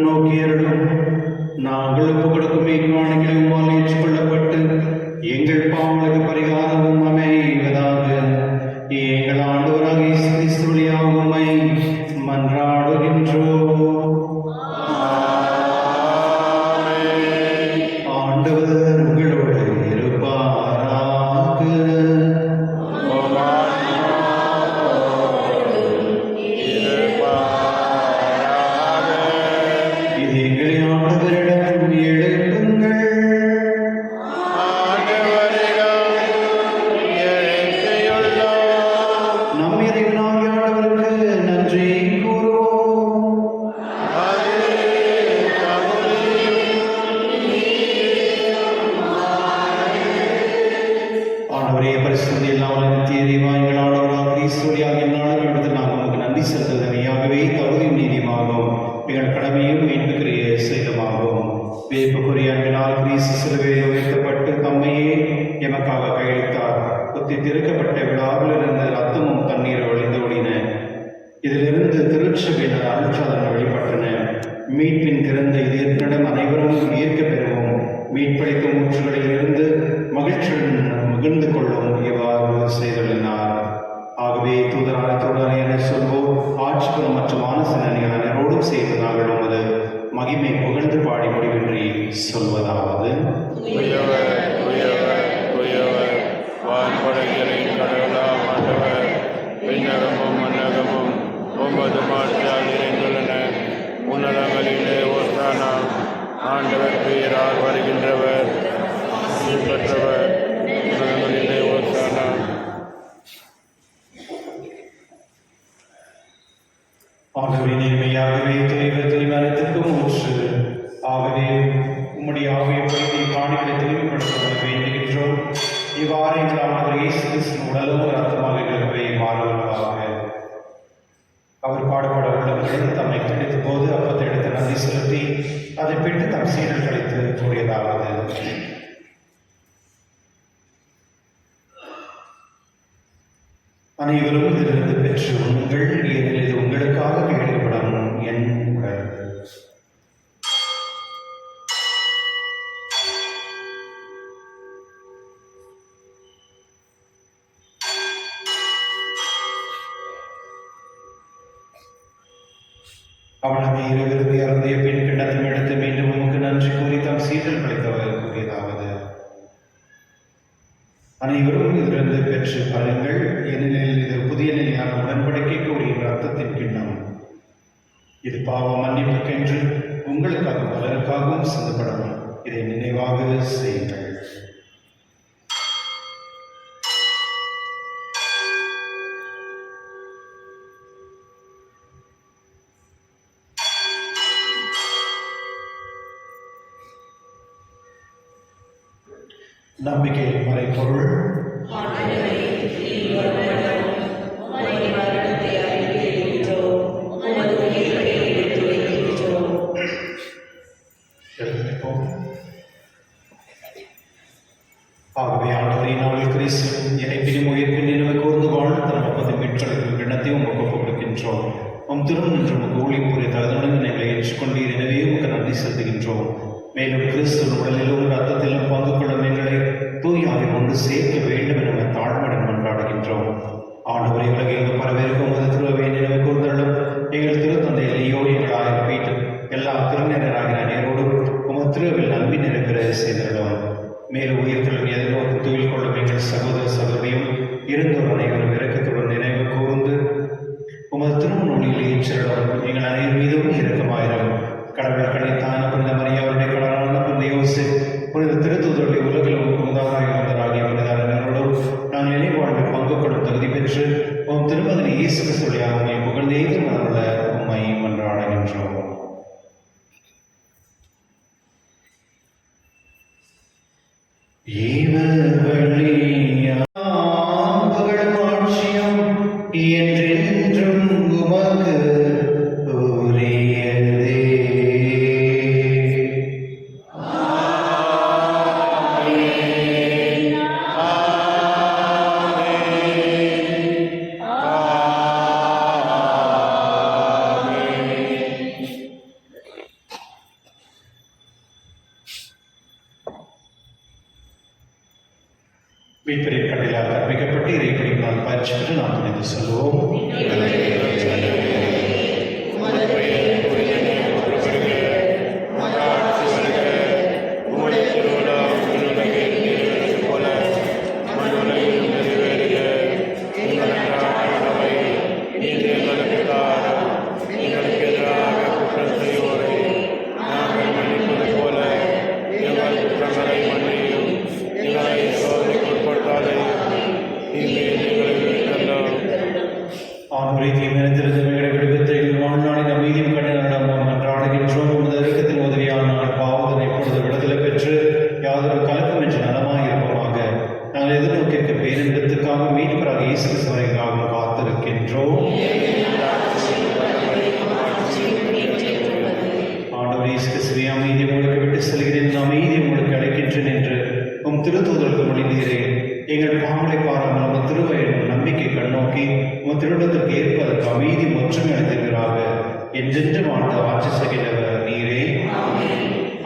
நோக்கியருளும். நாங்கள் ஒப்புக் கொடுக்கும் இக்காணிகளை உம்மால் ஏற்றுக்கொள்ளப்பட்டு எங்கள் பாவங்களுக்கு பரிகாரமும் அமைவதாக. எங்கள் ஆண்டவராக இயேசு கிறிஸ்து வழியாக உம்மை மன்றாடுகின்றோம். ஆண்டவர் உங்களோடு இருப்பாராக. இது எங்களை ஆண்டவரிடம் எழுப்புங்கள். நம் இறைவனாகிய ஆண்டவருக்கு நன்றி கூறுவோம். ஆண்டவரே, பரிசுத்த எல்லாம் நித்திய இறைவா, எங்கள் ஆண்டவராக கிறிஸ்து வழியாக எந்நாளும் எடுத்து நாங்கள் உமக்கு நன்றி செலுத்துவது மெய்யாகவே தகுதியும் நீதியுமாகும், எங்கள் கடமையும் மீட்புக்குரிய செயலுமாகும். வியப்புக்குரிய அன்பினால் கிறிஸ்து சிலுவையில் உயர்த்தப்பட்டு தம்மையே எமக்காக கையளித்தார். குத்தி திறக்கப்பட்ட விழாவில் இருந்து ரத்தமும் தண்ணீர் வழிந்து ஓடின. இதிலிருந்து திருச்சபையினர் அருட்சாதனம் வெளிப்பட்டன. மீட்பின் திறந்த இதயத்தினிடம் அனைவரும் ஈர்க்க பெறுவோம். மீட்பளிக்கும் ஊற்றுகளில் இருந்து மகிழ்ச்சியுடன் மகிழ்ந்து கொள்ளும் இவ்வாறு செய்துள்ளார். ஆகவே தூதரான என சொல்வோர் ஆட்சிகள் மற்றும் ஆலோசனைகள் அனைவரோடும் சேர்ந்து நாங்கள் உமது மகிமை புகழ்ந்து பாடி முடிவின்றி சொல்வதாவது: வான்படைகளின் கடவுளாம் ஆண்டவர், விண்ணகமும் மன்னகமும் ஒன்பது மாற்றால் நிறைந்துள்ளன. உன்னதங்களிலே ஓசானா. ஆண்டவர் பெயரால் வருகின்றவர் பெற்றவர். உன்னதங்களிலே ஓசானா. ஆகவே நேர்மையாகவே தெளிவனைத்திற்கும் ஊற்று. ஆகவே உம்முடைய ஆவியை பற்றி காணிகளை தெளிவுபடுத்த வேண்டுகின்றோம். இவ்வாறு எங்கள் ஆண்டவர் இயேசு கிறிஸ்து உடலும் ரத்தமாக எங்களுக்கவே மாறுவதாக. அவர் பாடுபட உள்ளவர்கள் தம்மை கிடைத்த போது அப்பத்தை எடுத்து நன்றி செலுத்தி அதை பெற்று தம் சீடர் கழித்து கூறியதாவது: அனைவரும் இதிலிருந்து பெற்று உங்கள் ஏனெனில் இது உங்களுக்காக கையெழுப்படும் என் உடல். அவனது இரவிற்கு அருந்திய பின் கிண்ணத்தை எடுத்து மீண்டும் உமக்கு நன்றி கூறி தம் சீடர் கழித்தவர் கூறியதாவது: அனைவரும் இதிலிருந்து பெற்று பலன்கள், ஏனெனில் இது புதிய நிலையான உடன்படிக்கைக்கு உரிய ரத்தத்தின் கிண்ணம். இது பாவ மன்னிப்புக்கென்று உங்களுக்காக பலருக்காகவும் சிந்தப்படும். இதை நினைவாக செய்யுங்கள். நம்பிக்கையின் மறைப்பொருள்: ஆகவே ஆண்டவரே, நாளில் கிறிஸ்து இறைப்பினும் உயிர்ப்பின் நினைவு கூர்ந்து வாழ்ந்து தன் 30 மீட்களுக்கு கிண்ணத்தை உமக்கு ஒப்புக் கொடுக்கின்றோம். உம் திரும் நின்று உமக்கு ஊழியம் புரிய தகுதியுடன் எங்களை ஏற்றுக்கொண்டீர். எனவே உமக்கு நன்றி செலுத்துகின்றோம். மேலும் கிறிஸ்துவின் உடலிலும் ரத்தத்திலும் பங்கு கொள்ளும் எங்களை தூயாவை கொண்டு சேர்க்க வேண்டும் என தாழ்மையுடன் கொண்டாடுகின்றோம். ஆண்டவரை உலகில் பரவேற்கும் உமது திருவை நினைவு கூர்ந்தள்ளும் எங்கள் திருத்தந்தை லியோ, எங்கள் ஆயர் பீட்டர், எல்லா திருநேராகிற நேரோடும் உமது திருவில் நன்மை நிறைவேற செய்துள்ளோம். மேலும் உயிர்த்தலும் எதிர்நோக்கு துயில் கொள்ளும் எங்கள் சகோதர சகோதரியும் இருந்தோர் அனைவரும் இரக்கத்துடன் நினைவு கூர்ந்து உமது திருமணொழியில் ஏற்றிடும் எங்கள் அனைவர் மீதும் இரக்கமாயிரம். கடவுள் கணித்தான புனித மரியா, அவருடைய கடலான புனித யோசேப்பு, புனித திருத்தூதருடைய உலகிலும் புனிதராகிய புனிதரோடும் நாங்கள் நினைவாழ்வில் பங்கு கொள்ளும் தகுதி பெற்று உம் திருமகன் இயேசு கிறிஸ்துவின் உம்மை புகழ்ந்தேது மனமுள்ள உம்மை மன்றாடுகின்றோம். என்றென்றும் உமக்கு உரியதே. மீட்பரின் கட்டளையால் கற்பிக்கப்பட்டு இறைப்படியினால் பயிற்சி பெற்று நாம் துணிந்து சொல்வோம்.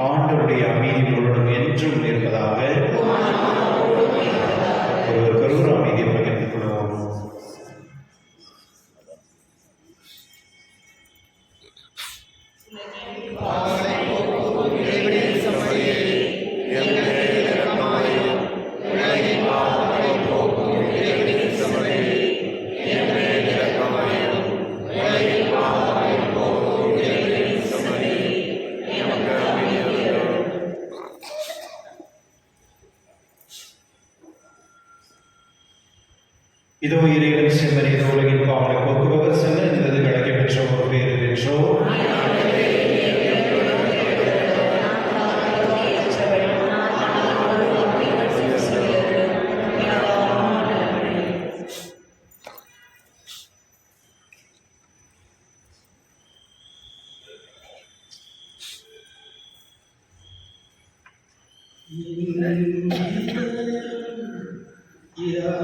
ஆண்டவருடைய அமைதி முழுவதும் என்றும் இருப்பதாக. ஒருவருக்கொருவர் அமைதியை பகிர்ந்து கொள்வோம். இதோ இறைவன் செம்மறி, இதோ உலகின் பாவங்களை போக்குபவர், செல்ல என்பது கிடைக்க பெற்றோர் பேரு பெற்றோர். Yeah.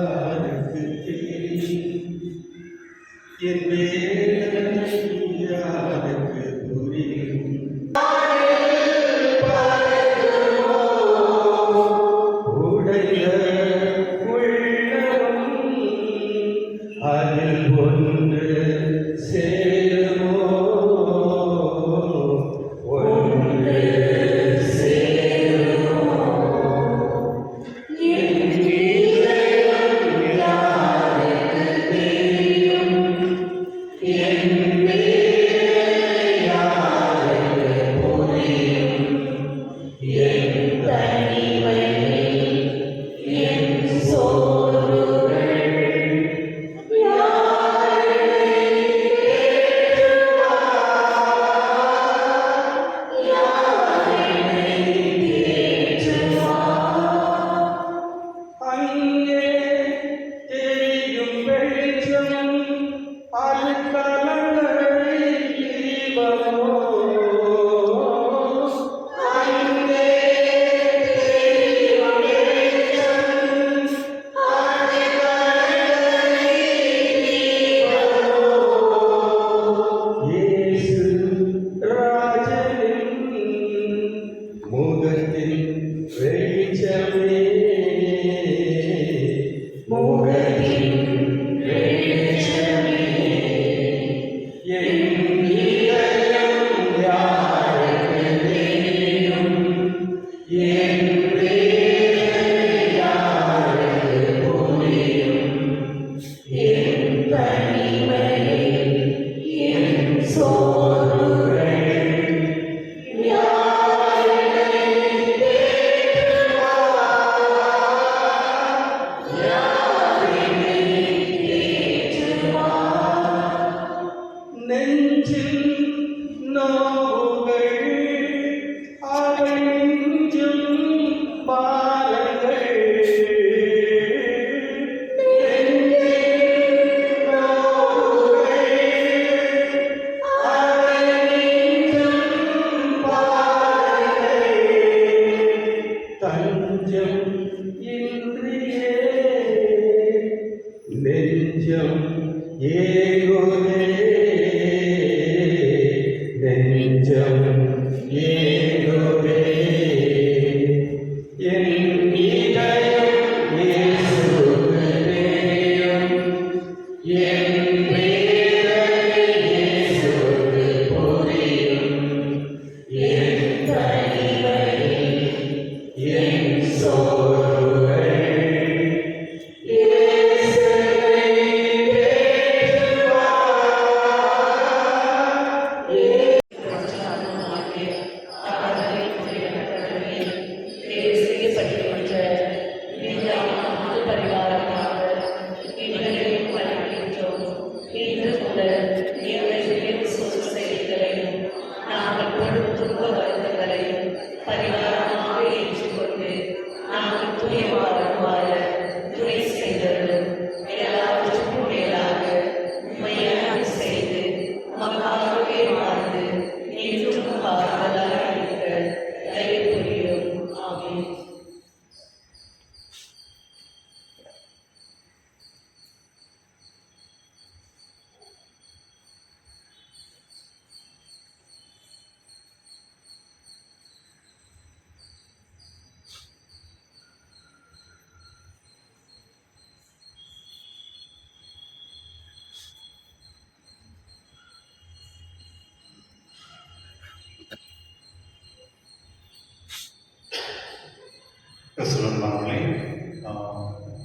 கிறிஸ்துவன்மார்களே,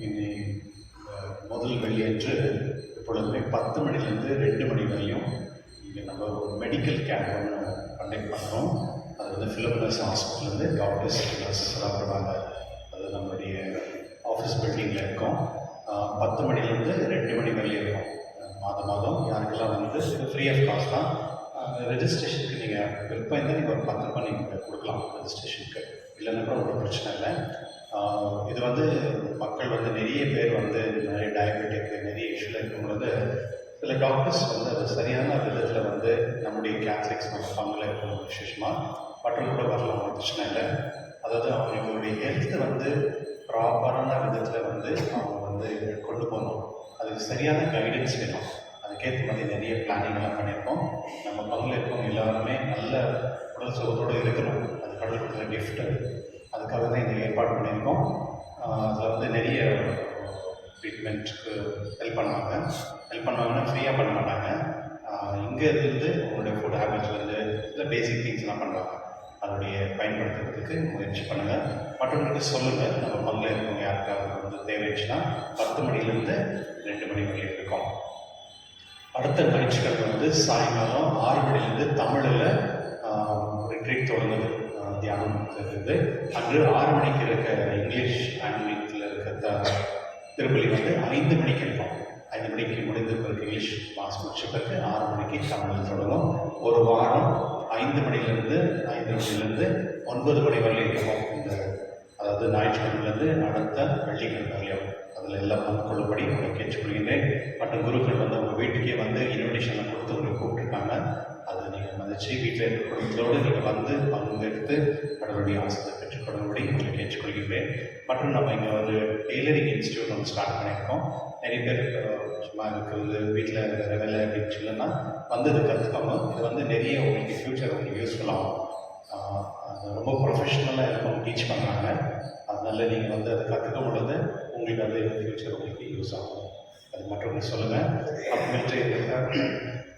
இனி முதல் வெள்ளியன்று எப்பொழுதுமே 10 மணிலேருந்து 2 மணி வரையும் இங்கே நம்ம ஒரு மெடிக்கல் கேம்ப் ஒன்று கண்டக்ட் பண்ணுறோம். அது வந்து ஃபிலோமினஸ் ஹாஸ்பிட்டல்லேருந்து டாக்டர்ஸ் நர்ஸஸ்லாம் வருவாங்க. அது நம்மளுடைய ஆஃபீஸ் பில்டிங்கில் இருக்கோம். 10 மணிலேருந்து 2 மணி வரையும் இருக்கும். மாதம் யாருக்கெல்லாம் வந்து ஃப்ரீ ஆஃப் காஸ்ட் தான். ரெஜிஸ்ட்ரேஷனுக்கு நீங்கள் விருப்பம் இருந்தால் நீங்கள் ஒரு 10 ரூபாய் நீங்கள் கொடுக்கலாம் ரெஜிஸ்ட்ரேஷனுக்கு, இல்லைன்னா கூட ஒரு பிரச்சனை இல்லை. இது வந்து மக்கள் வந்து நிறைய பேர் வந்து நிறைய டயபெட்டிக் நிறைய இஷ்யூவில் இருக்கும்பொழுது சில டாக்டர்ஸ் வந்து அது சரியான விதத்தில் வந்து நம்முடைய கேத்லிக்ஸ் நம்ம பங்கில் இருக்கணும் விசேஷமாக மற்றும் கூட வரலாம், ஒரு பிரச்சனை இல்லை. அதாவது அவங்களுடைய ஹெல்த்தை வந்து ப்ராப்பரான விதத்தில் வந்து அவங்க வந்து கொண்டு போகணும். அதுக்கு சரியான கைடன்ஸ் வேணும். அதுக்கேற்ற மாதிரி நிறைய பிளானிங்லாம் பண்ணியிருக்கோம். நம்ம பங்கில் இருக்கவங்க எல்லாருமே நல்ல உடல் சுகத்தோடு இருக்கணும். அது கடவுள் கொடுக்குற கிஃப்ட்டு. அதுக்காக தான் இந்த ஏற்பாடு பண்ணியிருக்கோம். அதில் வந்து நிறைய ட்ரீட்மெண்ட்டுக்கு ஹெல்ப் பண்ணுவாங்கன்னா ஃப்ரீயாக பண்ண மாட்டாங்க. இங்கே இருந்து உங்களுடைய ஃபுட் ஹேபிட்ஸ்லேருந்து இல்லை பேசிக் திங்ஸ்லாம் பண்ணுவாங்க. அதனுடைய பயன்படுத்துறதுக்கு முயற்சி பண்ணுங்கள். மற்றவங்களுக்கு சொல்லுங்கள். நம்ம பங்கில் இருக்கவங்க யாருக்காவது வந்து தேவைச்சுன்னா 10 மணிலேருந்து 2 மணி வரையும் இருக்கும். அடுத்த ஞாயிற்றுக்கிழமை வந்து சாயங்காலம் 6 மணிலேருந்து தமிழில் ரிட்ரீட் தொடங்குது, தியானம் இருக்குது. அன்று 6 மணிக்கு இருக்க இங்கிலீஷ் ஆங்கிலத்தில் இருக்க திருப்பலி வந்து 5 மணிக்கு இருக்கும். 5 மணிக்கு முடிந்த பிறகு இங்கிலீஷ் கிளாஸ் முடிச்ச பிறகு 6 மணிக்கு தமிழில் தொடங்கும். ஒரு வாரம் 5 மணிலேருந்து 9 மணி வரையும் இருக்கும். அதாவது ஞாயிற்றுக்கிழமையிலேருந்து அடுத்த வெள்ளிக்கிழமை வரையும் அதில் எல்லாம் பங்கு கொள்ளும்படி உங்களை கேட்டுக்கொள்கின்றேன். மற்ற குருக்கள் வந்து உங்கள் வீட்டுக்கே வந்து இன்விடேஷனை கொடுத்து உங்களை கூப்பிட்டுருக்காங்க. அதை நீங்கள் மதித்து வீட்டில் இருக்கிற குடும்பத்தோடு நீங்கள் வந்து பங்கெடுத்து கடவுளுடைய ஆசையை பெற்றுக்கொள்ளும்படி உங்களை கேட்டுக்கொள்கின்றேன். மற்றும் நம்ம இங்கே ஒரு டெய்லரிங் இன்ஸ்டியூட் ஒன்று ஸ்டார்ட் பண்ணியிருக்கோம். நிறைய பேர் சும்மா இருக்கிறது வீட்டில் இருக்கிற வேலை அப்படின்னு சொல்லணும்னா வந்து இது கற்றுக்காம இது வந்து நிறைய உங்களுக்கு ஃப்யூச்சர் உங்களுக்கு யூஸ்ஃபுல் ஆகும். ரொம்ப ப்ரொஃபஷ்னலாக இருக்கும், டீச் பண்ணுறாங்க. அதனால் நீங்கள் வந்து அதை கற்றுக்கும் பொழுது உங்களுக்கு அது ஃப்யூச்சர் உங்களுக்கு யூஸ் ஆகும். அது மற்றவங்க சொல்லுங்கள். அப்புறமேட்டு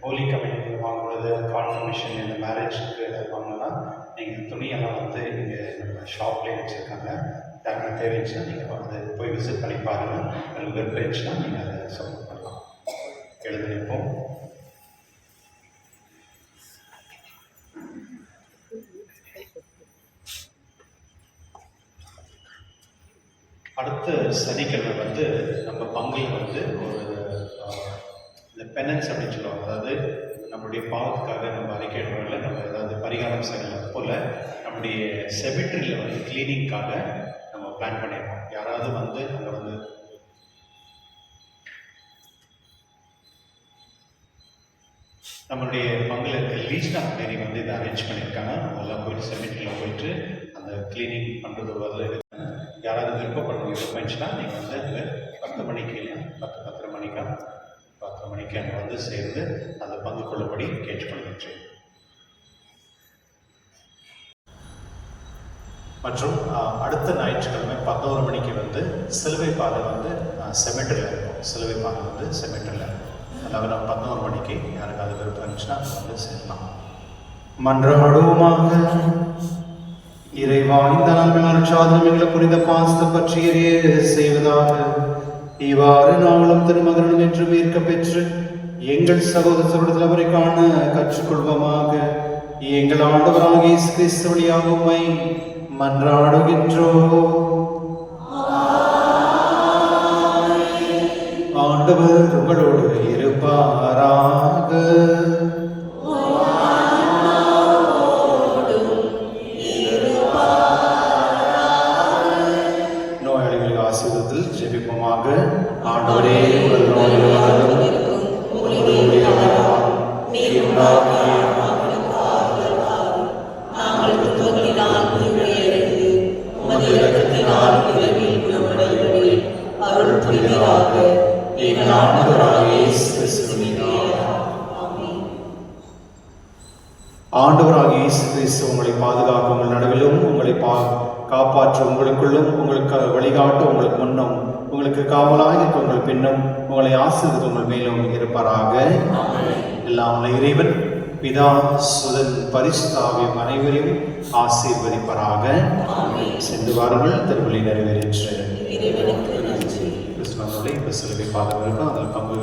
ஹோலி கம்யூனிட்டி வாங்குறது, கான்ஃபர்மேஷன், இந்த மேரேஜுக்கு வாங்கினா நீங்கள் துணியெல்லாம் வந்து இங்கே நம்ம ஷாப்லேயே வச்சுருக்காங்க. யாருக்கும் தேவைச்சுன்னா நீங்கள் அதை போய் விசிட் பண்ணி பாருங்கள். உங்களுக்கு விருப்பம் இருந்துச்சுன்னா நீங்கள் அதை சப்போர்ட் பண்ணலாம். எழுத நிற்போம். அடுத்த சனிக்கிழமை வந்து நம்ம பங்கில் வந்து ஒரு இந்த பெனன்ஸ் அப்படின்னு சொல்லுவாங்க. அதாவது நம்மளுடைய பாவத்துக்காக நம்ம அறிக்கையிடல நம்ம ஏதாவது பரிகாரம் செய்யலாம் போல் நம்முடைய செமிட்ரியில் வந்து கிளீனிங்காக நம்ம பிளான் பண்ணியிருக்கோம். யாராவது வந்து அங்கே வந்து நம்மளுடைய பங்கில் இருக்க லீஜன் ஆஃப் மேரி வந்து இதை அரேஞ்ச் பண்ணியிருக்காங்க. நம்ம எல்லாம் போயிட்டு செமிட்ரியில் போயிட்டு அந்த கிளீனிங் பண்ணுறது வரல. யாராவது விருப்பப்படுச்சுன்னா நீங்கள் வந்து அங்கே 10 மணிக்கு 10 மணிக்கு அங்கே வந்து சேர்ந்து அந்த பங்கு கொள்ளும்படி கேட்டுக்கொள்கின்றேன். மற்றும் அடுத்த ஞாயிற்றுக்கிழமை 11 மணிக்கு வந்து சிலுவை பாதை வந்து செமெட்டரில் இருக்கும். சிலுவை பாதை வந்து செமெட்டரில், அதாவது 11 மணிக்கு யாருக்காவது விருப்பம் இருந்துச்சுன்னா வந்து சேரலாம். மன்றாடுவோமாக. இறைவா, இந்த நாங்கள் நற்சாதனம் எங்களை புனித பாஸ்தை பற்றி செய்வதாக இவ்வாறு நாங்களும் திருமகனும் என்று ஈர்க்க பெற்று எங்கள் சகோதரத்தில் அவரை காண கற்றுக்கொள்வோமாக. எங்கள் ஆண்டவராகிய இயேசு கிறிஸ்து வழியாக உம்மை மன்றாடுகின்றோம். ஆண்டவர் உங்களோடு இருப்பாராக. ஜெபிப்போமாக. ஆண்டவரே, உங்கள் நோயாளர்களும் ஆண்டவராகிய இயேசு கிறிஸ்து உங்களை பாதுகாக்க உங்கள் நடுவிலும் உங்களை காப்பாற்ற உங்களுக்குள்ளும் உங்களுக்கு வழிகாட்ட உங்களுக்கு முன்னும் உங்களுக்கு காவலாக இருக்க உங்கள் பின்னும் உங்களை ஆசீர்வதித்து உங்கள் மேலும் இருப்பாராக. எல்லாம் இறைவன் பிதா சுதன் பரிசுத்தாவியும் அனைவரையும் ஆசீர்வதிப்பராக. சென்று வாருங்கள், திருப்பலி நிறைவேற்று. கிறிஸ்துவனுடைய இந்த சிலுவை பாதங்களுக்கும் அதில் பங்கு